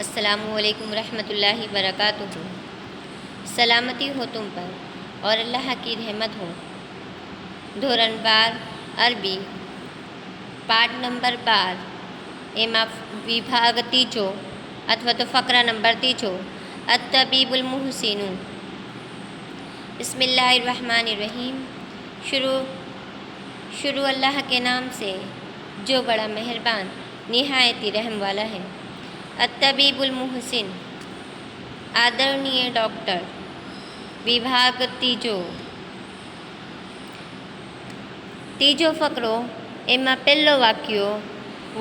अस्सलामुअलैकुम रहमतुल्लाहि वबरकातुहू। सलामती हो तुम पर और अल्लाह की रहमत हो। ધોરણ 12 અરબી પાઠ નંબર 12 એમાં વિભાગ ત્રીજો અથવા તો ફકરા નંબર ત્રીજો અત-તબીબુલ મુહસિનુ। बिस्मिल्लाहिर्रहमानिर्रहीम। शुरू अल्लाह के नाम से जो बड़ा मेहरबान निहायती रहम वाला है। अत-तबीबुल मुहसिन आदरणीय डॉक्टर। विभाग तीजो फकरो एमा पहलो वाक्यो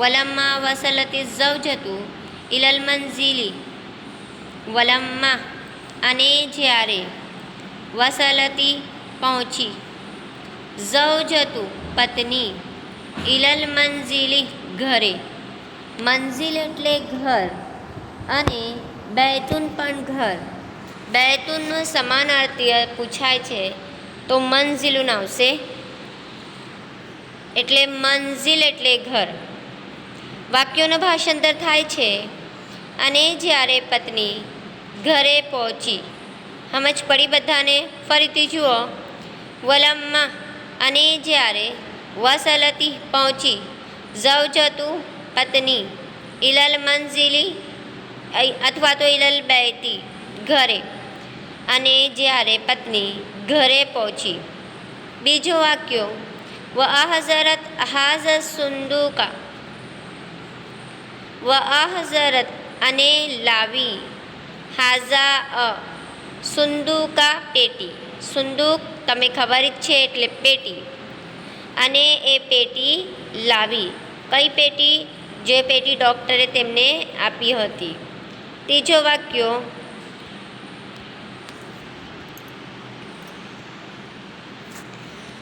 वलम्मा वसलति ज़ौजतु इलल मंजिली। वलम्मा अने ज्यारे वसलती पहुँची ज़ौजतु पत्नी इलल मंजिली घरे। मंजिल एटले घर अने बैतून पण घर। बैतूननो समानार्थी पूछाय छे तो मंजिलून आवशे एटले मंजिल एटले घर। वाक्योनो भाषांतर थाय छे अने ज्यारे पत्नी घरे पहोंची। समझ पड़ी बधाने? फरीथी जुओ। वलम्मा अने ज्यारे वसलती पहुँची ज़ौजतु पत्नी इलल मंजिली अथवा तो इलल बैती घरे अने ज्यारे पत्नी घरे पहुँची। बीजो वाक्यो व आहज़रत हाज़ सुंदूका। व आहज़रत अने लावी हाज़ा सुंदूका पेटी। सुंदूक तमे खबर ज छे एटले पेटी अने ए पेटी लावी। कई पेटी? जे पेटी डॉक्टरे तेमने आपी हती। तीजो वाक्यो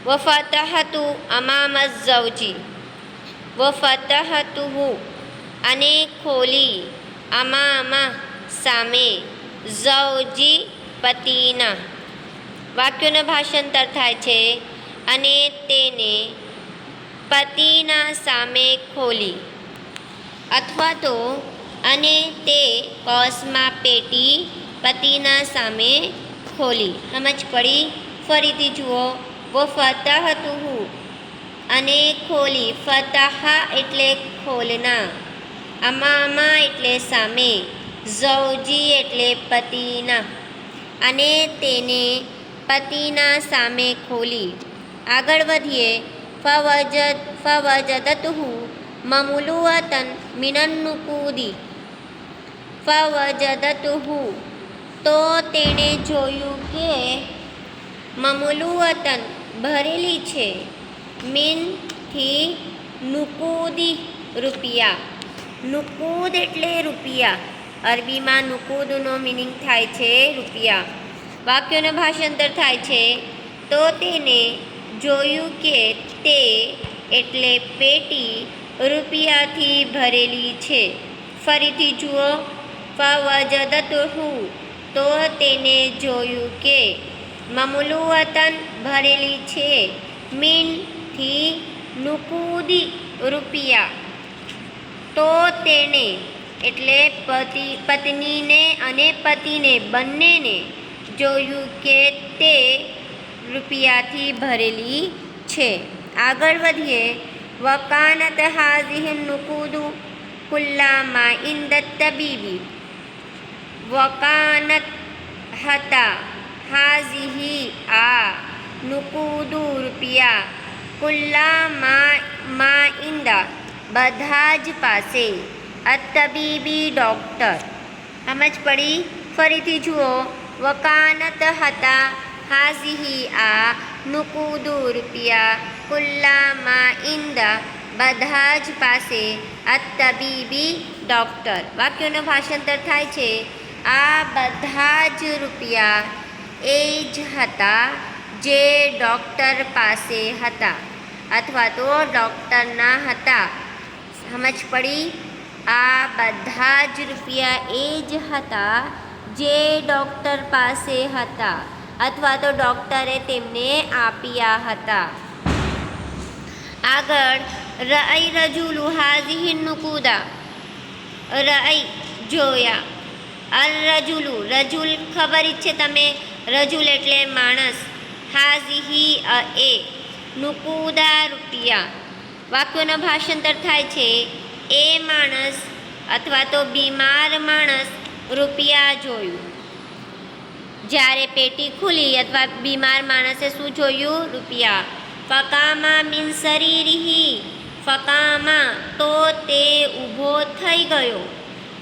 व फतहतु अमाम ज़ौजी। व फतहतुहु अने खोली अमामा सामे ज़ौजी पतिना। वाक्योनो भाषांतर थाय छे अने तेने पतिना सामे खोली अथवा तो अने ते कौंसमां पेटी पतिना सामे खोली। समझ पड़ी? फरीथी जुओ। वो फतहतुहु अने खोली। फतहा एटले खोलना, अमामा एटले सामे, ज़ौजी एटले पतिना अने तेने पतिना सामे खोली। आगळ वधीए। फवजदतहु ममलूअतन मिनन नुकूदी। फवजदतहु तो तेणे जोयुं के ममलूअतन भरेली छे मिन थी नुकूदी रुपिया। नुकूद एटले रुपिया। अरबी में नुकूदनो मीनिंग थाय छे रुपिया। वाक्योनो भाषांतर थाय छे तो तेने जोयुं के ते एटले पेटी रुपियाथी भरेली छे। फरीथी जुओ। फवजदतहु तो तेने जोयुं के ममलूअतन भरेली छे मीन थी नुकूदी रुपिया। तो तेने एटले पत्नी ने अने पति ने बंने ने जोयुं के ते रुपियाथी भरेली छे। आगळ वधीए। वकानत हाज़िहि नुकूदु कुल्लामा इंदत तबीबी। वकानत हता हाज़िहि आ नुकूदु रुपिया कुल्लामा इंदा बधाज पासे अत-तबीबी डॉक्टर। समझ पड़ी? फरीथी जुओ। वकानत हता हाज़िहि आ नुकूदु रुपिया कुल्लामा इंदा बधाज पासे अत-तबीबी डॉक्टर। वाक्योनो भाषांतर थाय छे आ बधाज रुपिया ए ज हता जे डॉक्टर पासे हता अथवा तो डॉक्टरना हता। समझ पड़ी? आ बधाज रुपिया ए ज हता जे डॉक्टर पासे हता अथवा तो डॉक्टरे तेमने आप्या हता। आगळ रअई रजुलु हाज़िहि नुकूदा। रअई જોયા. અર રજુલુ, રજુલ ખબર જ છે તમે, રજુલ એટલે માણસ. હાઝિહી એ નુકુદા રૂપિયા. વાક્યોનો ભાષાંતર થાય છે એ માણસ અથવા તો બીમાર માણસ રૂપિયા જોયું. જ્યારે પેટી ખુલી અથવા બીમાર માણસે શું જોયું? રૂપિયા. ફકામા મિન શરીરિહી, ફકામા તો તે ઊભો થઈ ગયો,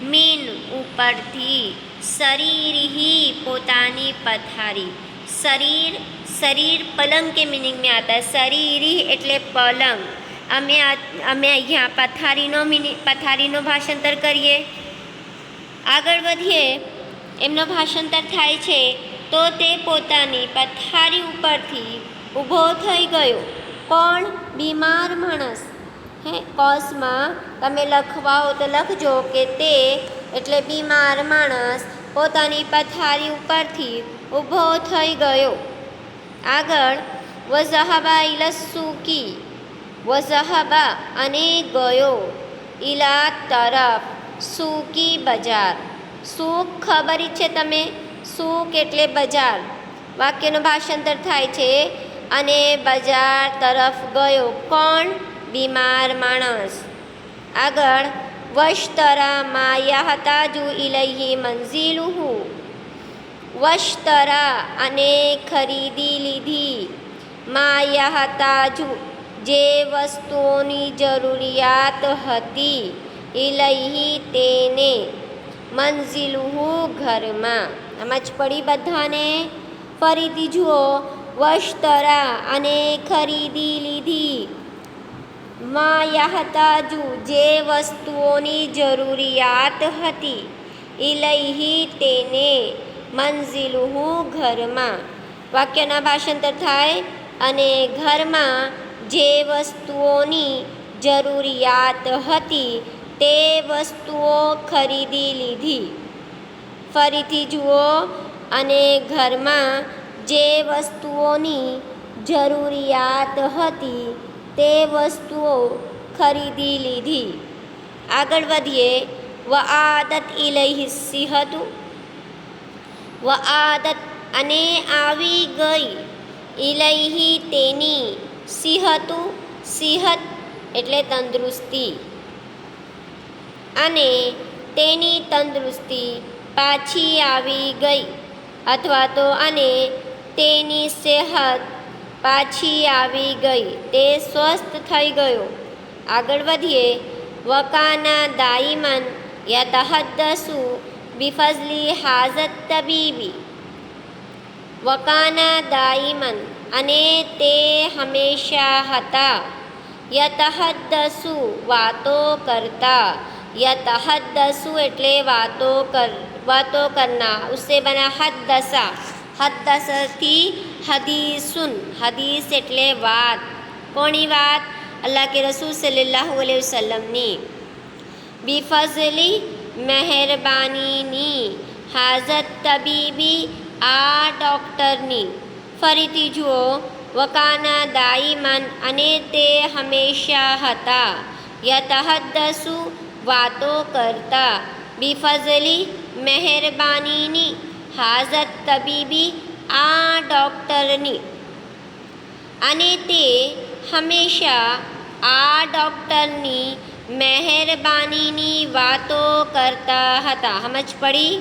મીન ઉપરથી, શરીરિહી પોતાની પથારી. શરીર, શરીર પલંગ કે मीनिंग में आता है. શરીરી એટલે પલંગ. અમે અહીંયા પથારીનો ભાષાંતર કરીએ. આગળ વધીએ. એમનો ભાષાંતર થાય છે તો તે પોતાની પથારી ઉપરથી ઊભો થઈ ગયો. કોણ? બીમાર માણસ. કોષમાં તમે લખવા હો તો લખજો કે તે એટલે બીમાર માણસ પોતાની પથારી ઉપરથી ઊભો થઈ ગયો. આગળ વઝહબા ઇલસુકી, વઝહબા અને ગયો, ઇલા તરફ, સૂકી બજાર. સૂક ખબર જ છે તમે, સૂક એટલે બજાર. વાક્યનું ભાષાંતર થાય છે અને બજાર તરફ ગયો. કોણ? બીમાર માણસ. આગળ વશ્તરા મા યહતાજુ ઇલૈહી મંઝિલુહુ, વશ્તરા અને ખરીદી લીધી, મા યહતાજુ જે વસ્તુઓની જરૂરિયાત હતી, ઇલૈહી તેને, મંઝિલુહુ ઘરમાં. સમજ પડી બધાને? ફરીથી જુઓ. વશ્તરા અને ખરીદી લીધી, મા યહતાજુ જે વસ્તુઓની જરૂરિયાત હતી, ઇલૈહી તેને, મંઝિલુહુ ઘરમાં. વાક્યના ભાષાંતર થાય અને ઘરમાં જે વસ્તુઓની જરૂરિયાત હતી તે વસ્તુઓ ખરીદી લીધી. ફરીથી જુઓ. અને ઘરમાં જે વસ્તુઓની જરૂરિયાત હતી તે વસ્તુઓ ખરીદી લીધી. આગળ વધીએ. વઆદત ઇલૈહી સિહતુ, વઆદત અને આવી ગઈ, ઇલૈહી તેની, સિહતુ સિહત એટલે તંદુરસ્તી, અને તેની તંદુરસ્તી પાછી આવી ગઈ અથવા તો અને તેની સેહત પાછી આવી ગઈ, તે સ્વસ્થ થઈ ગયો. આગળ વધીએ. વકાના દાઈમન યતહદ્દસુ બિફઝલી હાઝત તબીબી, વકાના દાઈમન અને તે હંમેશા હતા, યતહદ્દસુ વાતો કરતા, યતહદ્દસુ એટલે વાતો करना, उससे बना हद्दसा, हद्दसથી હદીસુન, હદીસ એટલે વાત. કોની વાત? અલ્લાહ કે રસૂલ સલ્લલ્લાહુ અલૈહિ વસલ્લમની. બિફઝલી મહેરબાનીની, હાઝત તબીબી આ ડૉક્ટરની. ફરીથી જુઓ. વકાના દાઈમન અને તે હંમેશા હતા, યતહદ્દસુ વાતો કરતા, બિફઝલી મહેરબાનીની, હાઝત તબીબી આ ડૉક્ટરની. અને તે હંમેશા આ ડૉક્ટરની મહેરબાનીની વાતો કરતા હતા. સમજ પડી?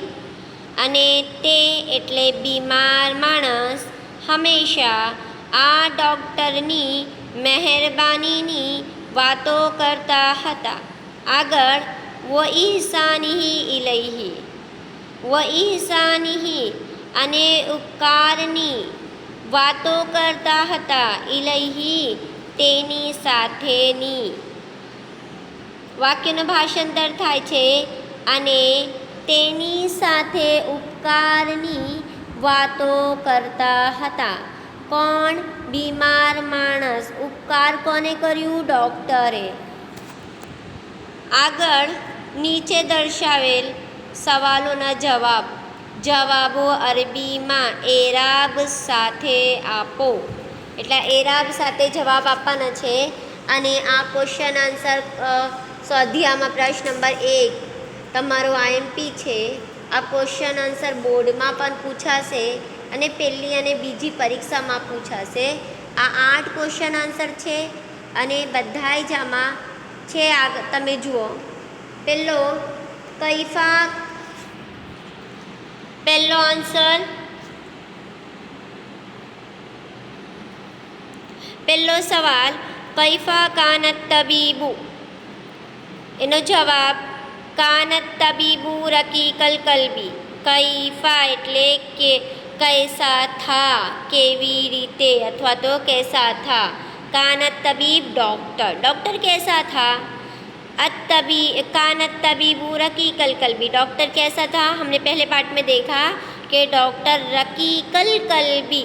અને તે એટલે બીમાર માણસ હંમેશા આ ડૉક્ટરની મહેરબાનીની વાતો કરતા હતા. આગળ વ ઇહસાનિહી ઇલૈહી, વ ઇહસાનિહી અને ઉપકારની વાતો કરતા હતા, ઇલૈહી તેની સાથેની. વાક્યનું ભાષાંતર થાય છે અને તેની સાથે ઉપકારની વાતો કરતા હતા. કોણ? બીમાર માણસ. ઉપકાર કોને કર્યું? ડૉક્ટરે. આગળ નીચે દર્શાવેલ સવાલોના જવાબો અરબીમાં એરાબ સાથે આપો. એટલે એરાબ સાથે જવાબ આપવાના છે. અને આ ક્વેશ્ચન આન્સર સ્વાધ્યાયમાં પ્રશ્ન નંબર 1 તમારો આઈએમપી છે. આ ક્વેશ્ચન આન્સર બોર્ડમાં પણ પૂછાશે અને પહેલી અને બીજી પરીક્ષામાં પૂછાશે. આ 8 ક્વેશ્ચન આન્સર છે અને બધાય જ આમાં છે. તમે જુઓ, પહેલો પહેલો આન્સર, પહેલો સવાલ કૈફા કાનત તબીબુ, એનો જવાબ કાનત તબીબુ રકીકલ કલબી. કૈફા એટલે કે કૈસા થા, કેવી રીતે અથવા તો कैसा था. कानत तबीब डॉक्टर कैसा था. कानत तबीबू रकीकल कल्बी, डॉक्टर कैसा था. हमने पहले पार्ट में देखा कि डॉक्टर रकीकल कल्बी,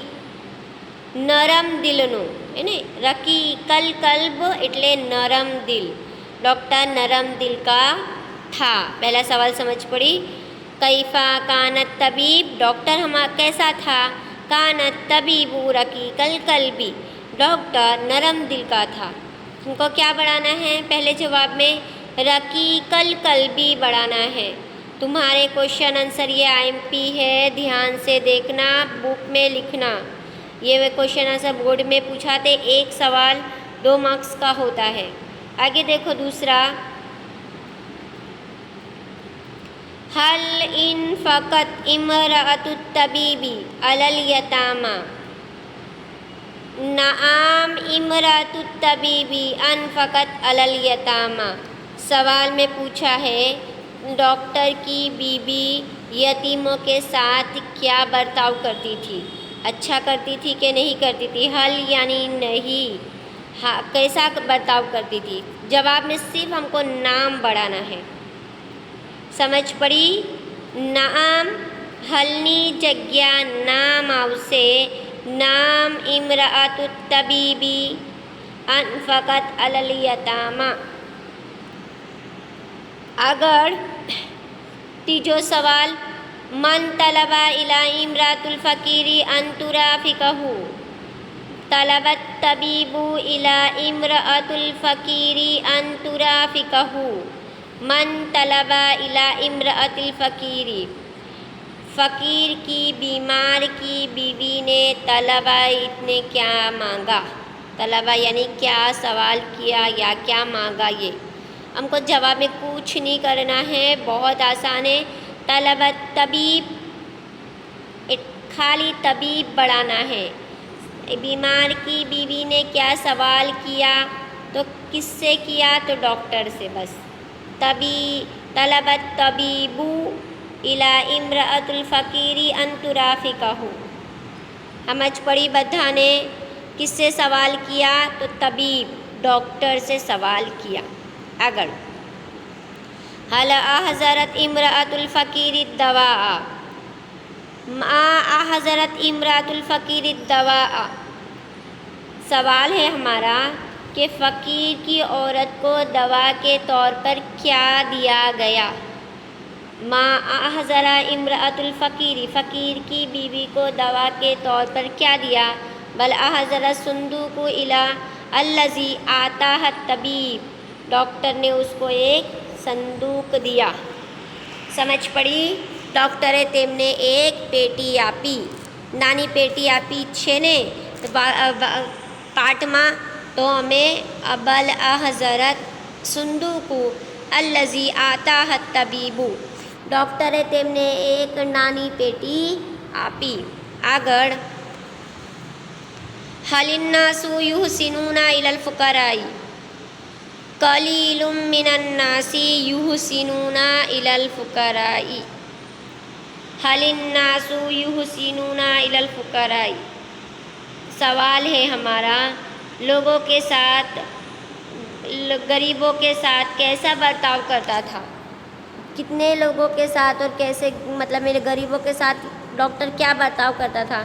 नरम दिलનું, એને रकीकल कल्ब એટલે नरम दिल. डॉक्टर नरम दिल का था. पहला सवाल समझ पड़ी. कैफा कानत तबीब, डॉक्टर कैसा था. कानत तबीबू रकीकल कल्बी, डॉक्टर नरम दिल का था. तुमको क्या बढ़ाना है. पहले जवाब में रकीकल कल्बी बढ़ाना है. तुम्हारे क्वेश्चन आंसर ये आईएमपी है, ध्यान से देखना, बुक में लिखना. ये क्वेश्चन आंसर बोर्ड में पूछाते, एक सवाल 2 मार्क्स का होता है. आगे देखो दूसरा, हल इन फ़क़त इमरातुत तबीबी अलल यतामा. नाम इमरातुत तबीबी अन फ़क़त अलल यतामा. सवाल में पूछा है डॉक्टर की बीबी यतीमों के साथ क्या बर्ताव करती थी. अच्छा करती थी कि नहीं करती थी. हल यानी नहीं, हाँ कैसा बर्ताव करती थी. जवाब में सिर्फ हमको नाम बढ़ाना है. समझ पड़ी. नाम हलनी जग्या नाम आवશે. नाम इमरातुत तबीबी अन फ़क़त अलल यतामा. આગળ ત્રીજો સવાલ, मन तलबा इला इमरातुल फ़कीरी अन तुराफ़िक़हु. तलबत तबीबु इला इमरातुल फ़कीरी अन तुराफ़िक़हु. मन तलबा इला इमरातुल फ़कीरी, फ़कीर की बीमार की बीवी ने तलबा ने क्या मांगा. तलबा यानी क्या सवाल किया या क्या मांगा. ये हमको जवाब में कुछ नहीं करना है, बहुत आसान है. तलबत तबीब, खाली तबीब बढ़ाना है. बीमार की बीवी ने क्या सवाल किया, तो किससे किया, तो डॉक्टर से. बस तलबत तबीबू इला इमरातुल फ़कीरी अन तुराफ़िक़हु. समझ पड़ी बधाने. किससे सवाल किया, तो तबीब डॉक्टर से सवाल किया. આગળ, हल हज़रत इमरातुल फ़कीरी दवा. हज़रत इमरातुल फ़कीरी दवा. सवाल है हमारा कि फ़कीर की औरत को दवा के तौर पर क्या दिया गया. हज़रा इमरातुल फ़कीरी, फ़कीर की बीवी को दवा के तौर पर क्या दिया. बल हज़रा सुंदूकु इला अल्लज़ी आता तबीब, डॉक्टर ने उसको एक संदूक दिया. समझ पड़ी. डॉक्टरे तेमने एक पेटी आपी, नानी पेटी आपी છે ને પાઠમાં, તો અમે અબલ હઝરત સુંદુકુ અલ્લઝી આતા તબીબુ, ડૉક્ટરે તેમને એક નાની પેટી આપી. આગળ, હલિન્નાસુ યુહસિનુના ઇલલ ફુકરાઈ. कलीलुम मिनन्नासी युहसिनूना इलल फुकराई. हलिन्नासु युहसिनूना इलल फुकराई. सवाल है हमारा, लोगों के साथ, गरीबों के साथ कैसा बर्ताव करता था. कितने लोगों के साथ और कैसे, मतलब मेरे गरीबों के साथ डॉक्टर क्या बर्ताव करता था.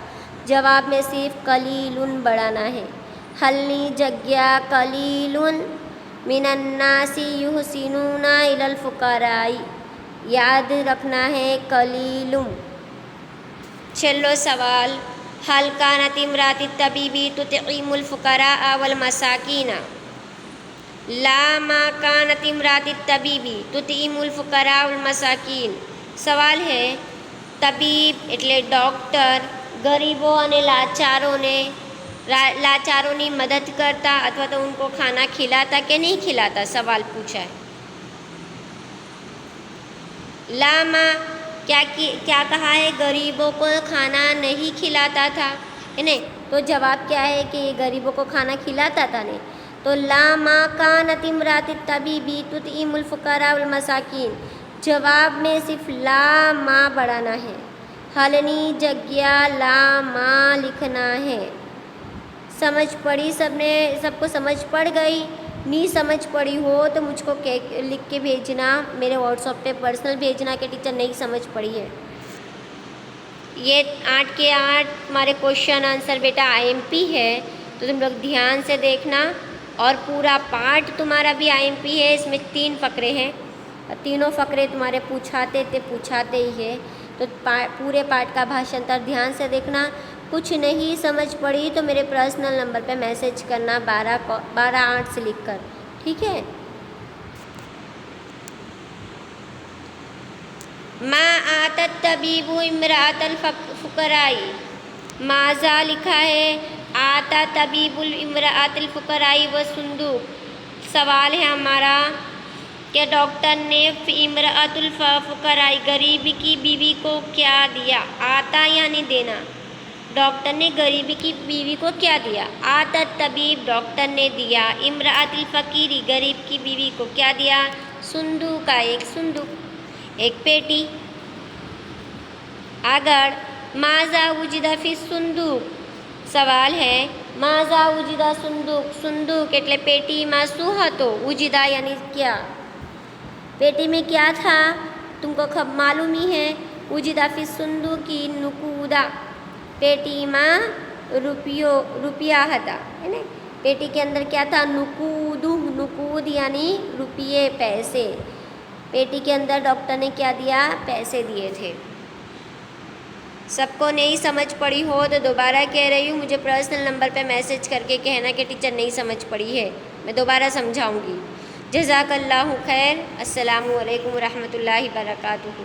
जवाब में सिर्फ कलीलुन बढ़ाना है. हलनी जग्या कलीलुन मिनन्नासी युहसिनूना इलल फुकराई. याद रखना है कलीलुम. छेल्लो सवाल, हल कानत इमरातुत तबीबी तुतईमुल फुकरा वल मसाकीना. ला मा कानत इमरात तबीबी तुतीमुल फुकरा उल मसाकीन। સવાલ હે તબીબ એટલે ડૉક્ટર ગરીબો અને लाचारों मदद करता अथवा तो उनको खाना खिलाता कि नहीं खिलाता, सवाल पूछा है। लामा क्या कहा है, गरीबों को खाना नहीं खिलाता था, है नहीं, तो जवाब क्या है कि ये गरीबों को खाना खिलाता था नहीं। तो लामा कानत इमरात तबीबी तुतीमुल फुकरा वल मसाकीन, जवाब में सिर्फ ला मा बढ़ाना है, हलनी जगह ला मा लिखना है। समझ पड़ी सबको समझ पड़ गई? नहीं समझ पड़ी हो तो मुझको लिख के भेजना, मेरे व्हाट्सएप पे पर्सनल भेजना कि टीचर नहीं समझ पड़ी है। ये 8 के 8 हमारे क्वेश्चन आंसर बेटा आईएमपी है, तो तुम लोग ध्यान से देखना। और पूरा पाठ तुम्हारा भी आईएमपी है, इसमें 3 फ़करे हैं, तीनों फ़करे तुम्हारे पूछाते ही है, तो पूरे पाठ का भाषांतर ध्यान से देखना। कुछ नहीं समझ पड़ी तो मेरे पर्सनल नंबर पे मैसेज करना 12 8 से लिख कर, ठीक है। मा आतत तबीबु इमरातल फुकराई, माजा लिखा है आता तबीबुल इमरातल फुकराई व सुंदूक। सवाल है हमारा कि डॉक्टर ने इमरातुल फुकराई गरीबी की बीवी को क्या दिया। आता यानी देना, डॉक्टर ने गरीबी की बीवी को क्या दिया। आता तबीब डॉक्टर ने दिया, इमरातुल फ़कीरी गरीब की बीवी को क्या दिया, सुंदूक का एक सुंदूक, एक पेटी। आगड़ माजा उजिदा फी सुंदूक, सवाल है माजा उजिदा सुंदूक, सुंदूक एटले पेटी में शू हतो, उजिदा यानी क्या, पेटी में क्या था तुमको मालूम ही है। उजिदा फी सुंदूकी नुकूदा, पेटी में रुपया हता, है ना, पेटी के अंदर क्या था, नुकूद यानी रुपये पैसे, पेटी के अंदर डॉक्टर ने क्या दिया, पैसे दिए थे। सबको नहीं समझ पड़ी हो तो दोबारा कह रही हूँ, मुझे पर्सनल नंबर पे मैसेज करके कहना कि टीचर नहीं समझ पड़ी है, मैं दोबारा समझाऊँगी। जज़ाकल्लाहु खैर। अस्सलामु अलैकुम रहमतुल्लाहि बरकातुहू।